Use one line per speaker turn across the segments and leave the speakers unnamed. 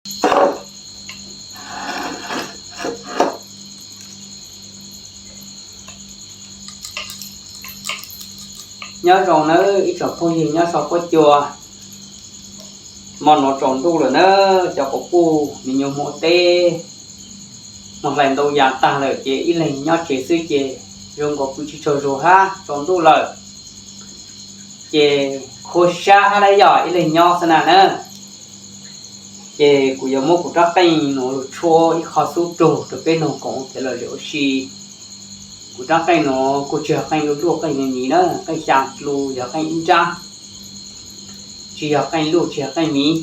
nhớ rồi nó ít rồi có gì nhớ sao có chùa mà nó tròn tu rồi nó cho có cu mình nhiều mộ tê một lần tôi giảm tăng lời chế ít lần nhớ chế sư chế dùng có cứ chơi rồi ha tròn tu lời chế khôi xa hay là giỏi ít lần nhớ thế nào nữa chế của giống một của các cây nó chua ít khó su trù được cái nó cũng thế là liệu xì của các cây nó của chờ cây nó chua cây này nữa cây chạm lù giờ cây in trang chỉ giờ cây lù chỉ cây mì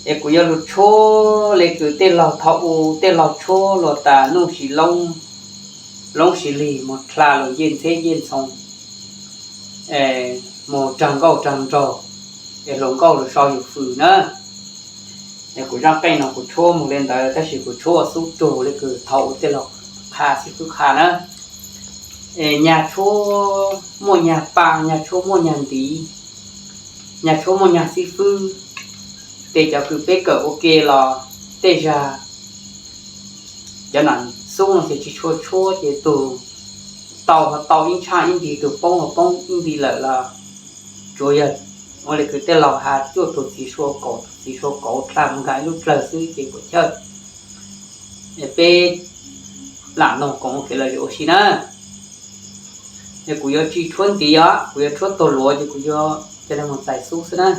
để của giờ lù chua lấy cứ tên lò thọ tên lò chua lò ta nung xì lông lông xì lì một là lò yên thế yên xong một trăng trò để lồng câu được sau được phử nữa để của răng cây nó của chua một lên tới ta chỉ của chua su trù lấy cứ thọ tên lò khá xí cứ khá nữa nhà chua một nhà bàng nhà chua một nhà tí nhà chua một nhà xí phư để cho cứ bé cỡ ok là để ra cho nên xuống nó sẽ chỉ chua để từ tàu in cha in đi từ bông in đi lại là rồi ông lại cứ tên lò hạt chua từ chỉ số cổ làm cái lúc chờ xí chỉ của chơi để bé làm nó cũng phải là điều gì nữa để cũng có chi chuồn tí á cũng có chuồn tổ lúa thì cũng có cho nên một giải số nữa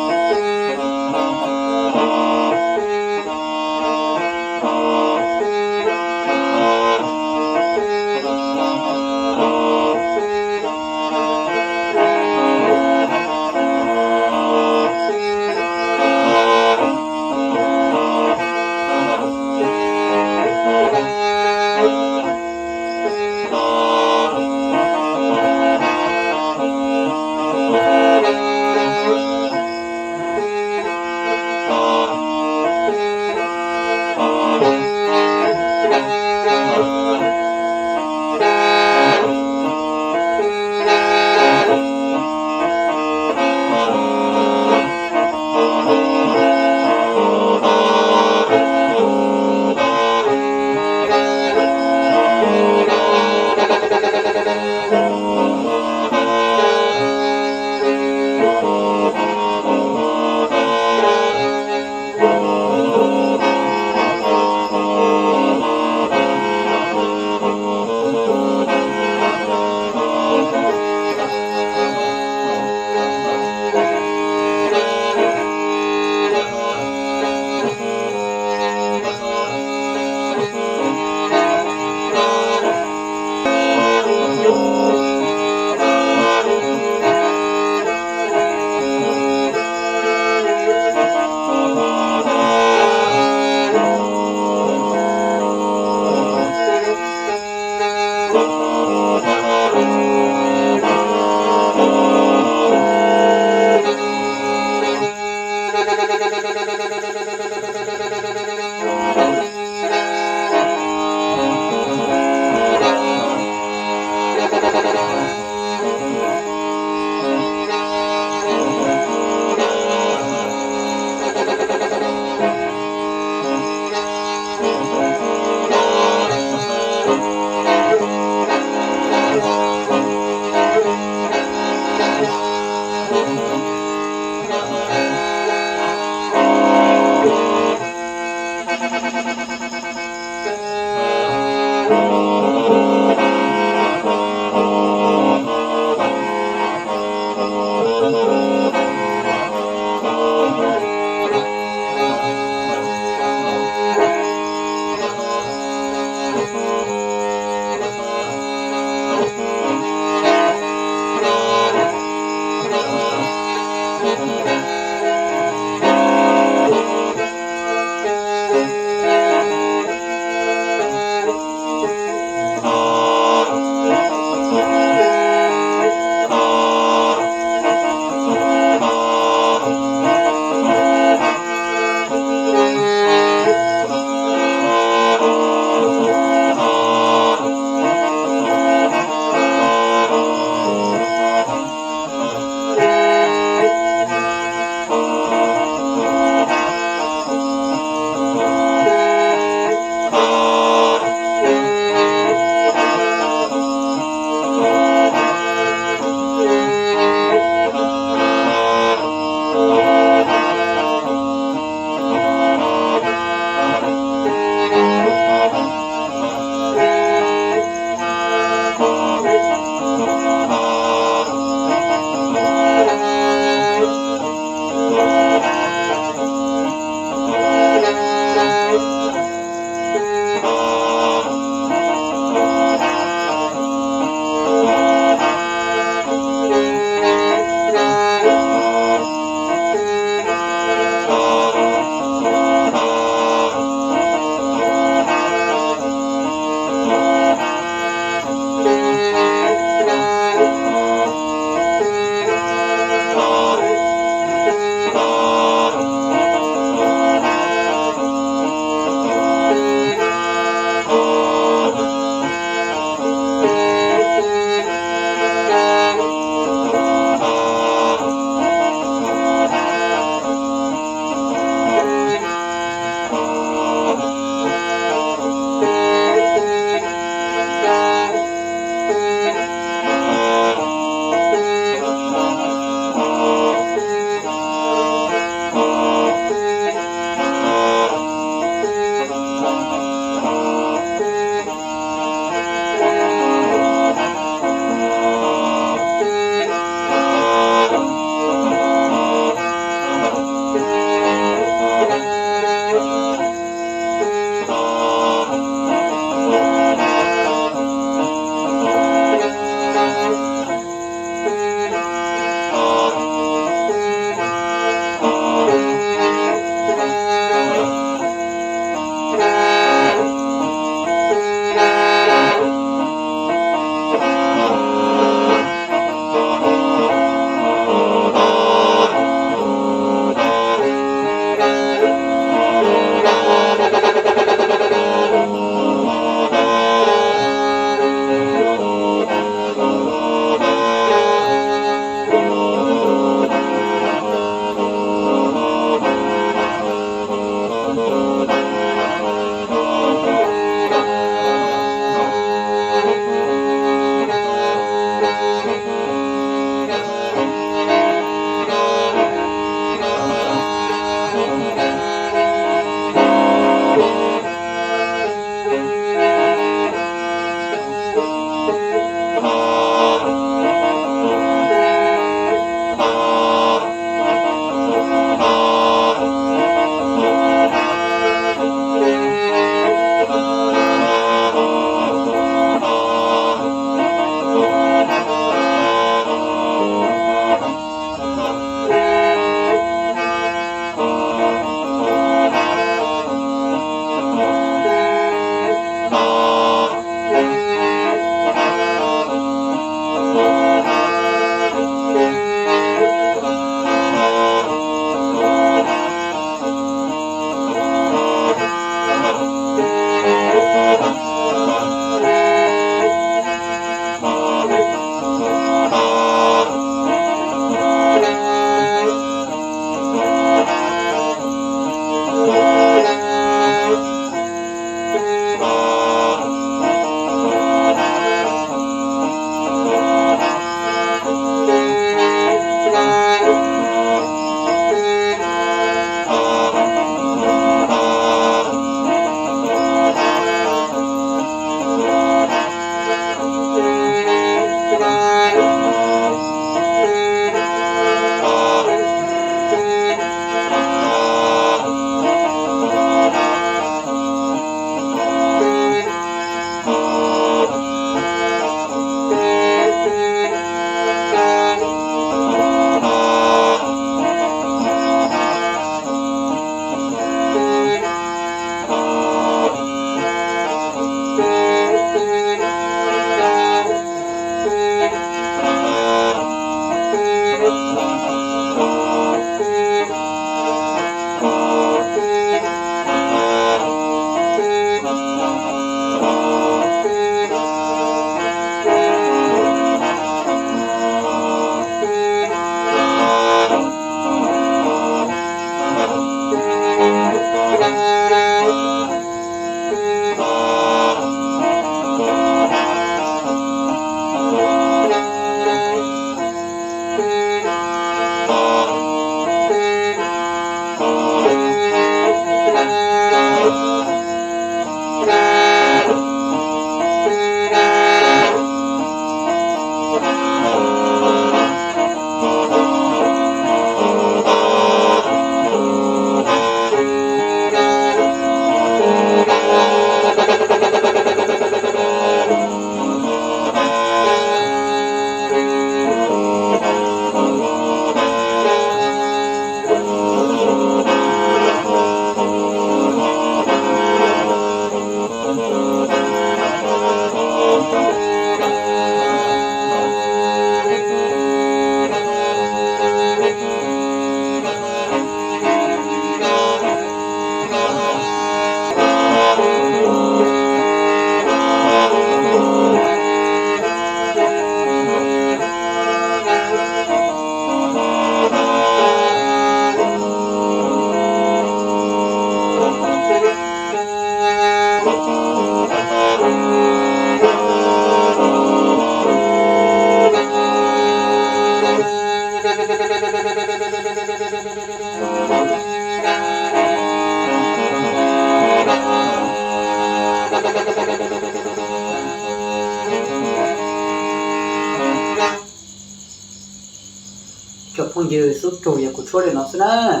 phong dư suốt trù của chúa để nó xí nè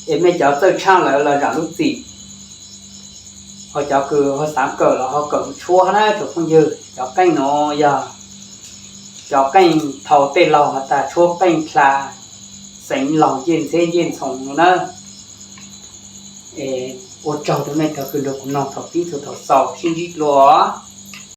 em mấy cháu chơi trang lại là giả lúc gì họ cháu cứ họ sáng cờ là họ cờ chúa ha chỗ phong dư cháu canh nó giờ cháu canh thầu tên lò họ ta chúa canh là sánh lòng yên thế yên sống nữa ô trâu tụi này thằng cứ được nòng thằng tí thằng sầu xin đi lúa